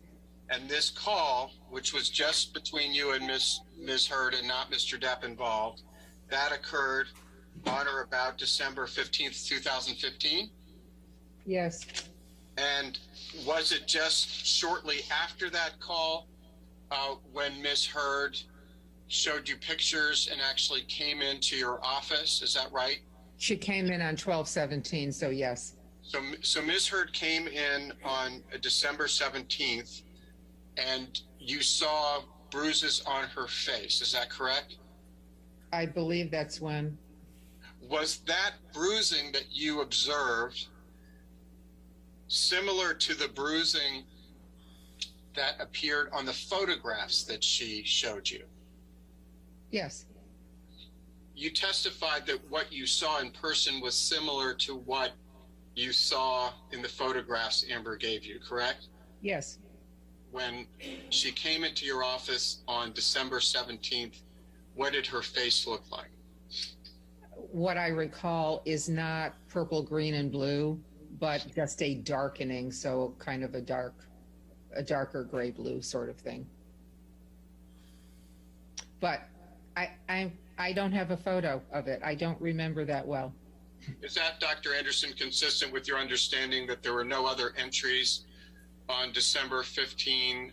And this call, which was just between you and Ms. Heard and not Mr. Depp involved, that occurred on or about December 15th, 2015? Yes. And was it just shortly after that call when Ms. Heard showed you pictures and actually came into your office? Is that right? She came in on 12/17, so yes. So Ms. Heard came in on December 17th, and you saw bruises on her face. Is that correct? I believe that's when. Was that bruising that you observed similar to the bruising that appeared on the photographs that she showed you? Yes. You testified that what you saw in person was similar to what you saw in the photographs Amber gave you, correct? Yes. When she came into your office on December 17th, what did her face look like? What I recall is not purple, green, and blue, but just a darkening, so kind of a darker gray blue sort of thing. But I don't have a photo of it. I don't remember that well. Is that, Dr. Anderson, consistent with your understanding that there were no other entries on December 15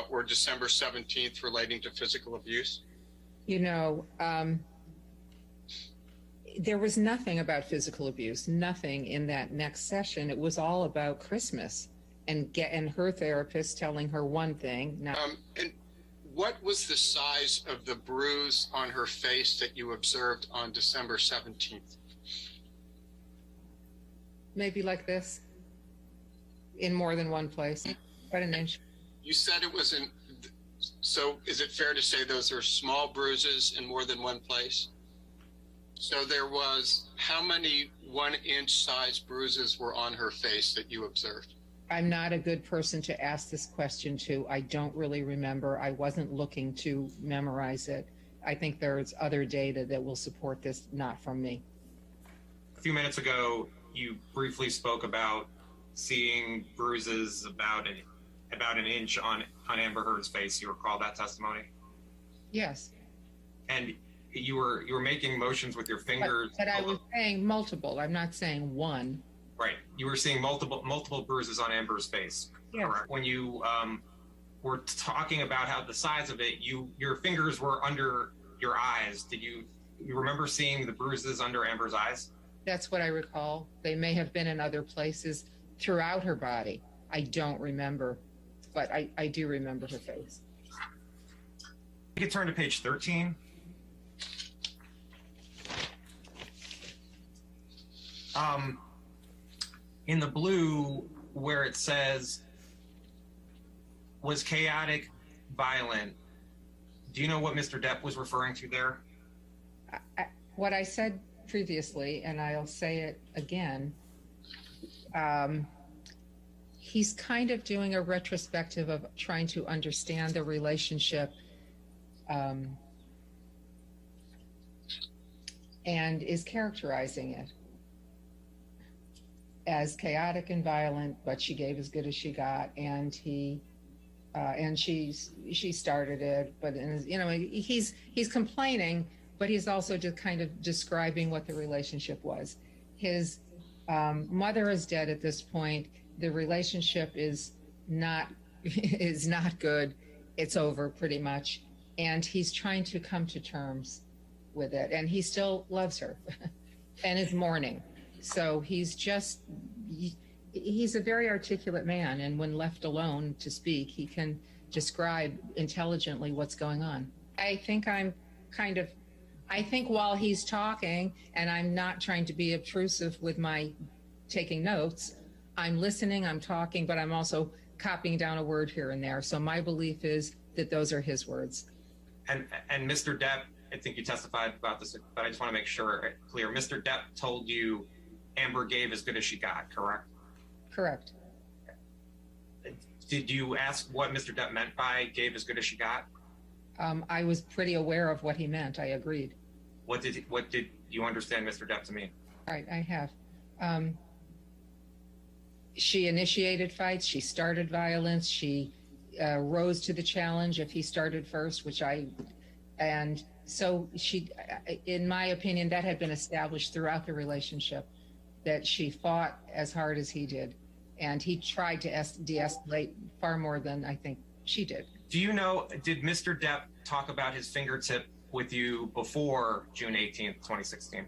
or December 17th relating to physical abuse? You know, there was nothing about physical abuse, nothing in that next session. It was all about Christmas and her therapist telling her one thing. And what was the size of the bruise on her face that you observed on December 17th? Maybe like this, in more than one place, about an inch. You said it was in, so is it fair to say those are small bruises in more than one place? So there was, how many 1-inch size bruises were on her face that you observed? I'm not a good person to ask this question to. I don't really remember. I wasn't looking to memorize it. I think there's other data that will support this, not from me. A few minutes ago, you briefly spoke about seeing bruises about an inch on Amber Heard's face. You recall that testimony? Yes. And you were making motions with your fingers. But I was saying multiple. I'm not saying one. Right. You were seeing multiple bruises on Amber's face. Yes. Correct. When you were talking about how the size of it, your fingers were under your eyes. Did you remember seeing the bruises under Amber's eyes? That's what I recall. They may have been in other places throughout her body. I don't remember, but I do remember her face. You can turn to page 13. In the blue, where it says, was chaotic, violent, do you know what Mr. Depp was referring to there? What I said previously, and I'll say it again, he's kind of doing a retrospective of trying to understand the relationship, and is characterizing it as chaotic and violent, but she gave as good as she got, and she started it, but he's complaining, but he's also just kind of describing what the relationship was. His mother is dead at this point. The relationship is not good. It's over pretty much, and he's trying to come to terms with it, and he still loves her and is mourning. So he's a very articulate man, and when left alone to speak, he can describe intelligently what's going on. I think while he's talking, and I'm not trying to be obtrusive with my taking notes, I'm listening, I'm talking, but I'm also copying down a word here and there. So my belief is that those are his words. And Mr. Depp, I think you testified about this, but I just want to make sure clear. Mr. Depp told you Amber gave as good as she got, correct? Correct. Did you ask what Mr. Depp meant by gave as good as she got? I was pretty aware of what he meant. I agreed. What did you understand Mr. Depp to mean? All right, I have. She initiated fights. She started violence. She rose to the challenge if he started first, and so she, in my opinion, that had been established throughout the relationship, that she fought as hard as he did, and he tried to de-escalate far more than I think she did. Do you know, did Mr. Depp talk about his fingertip with you before June 18th, 2016?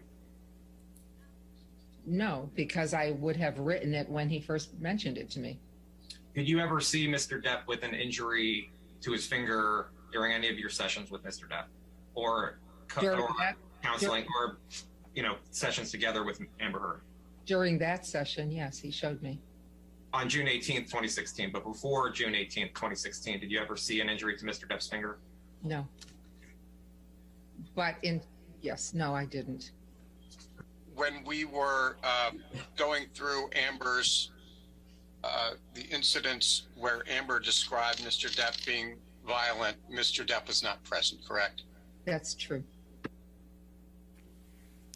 No, because I would have written it when he first mentioned it to me. Did you ever see Mr. Depp with an injury to his finger during any of your sessions with Mr. Depp, or counseling, or sessions together with Amber Heard? During that session, yes, he showed me. On June 18th, 2016, but before June 18th, 2016, did you ever see an injury to Mr. Depp's finger? No. But yes, no, I didn't. When we were going through Amber's, the incidents where Amber described Mr. Depp being violent, Mr. Depp was not present, correct? That's true.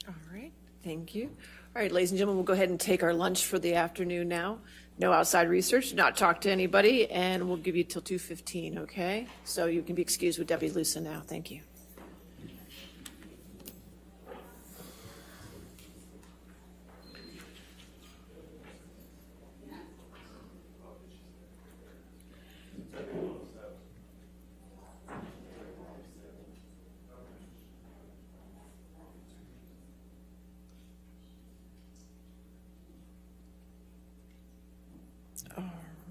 All right, thank you. All right, ladies and gentlemen, we'll go ahead and take our lunch for the afternoon now. No outside research, do not talk to anybody, and we'll give you till 2:15, okay? So you can be excused with Debbie Lusa now. Thank you.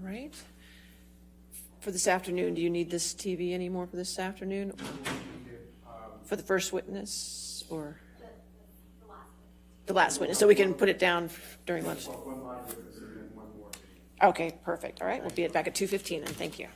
Right. For this afternoon, do you need this TV anymore for this afternoon? For the first witness or? The last witness, so we can put it down during lunch. Okay, perfect. All right, we'll be back at 2:15 and thank you.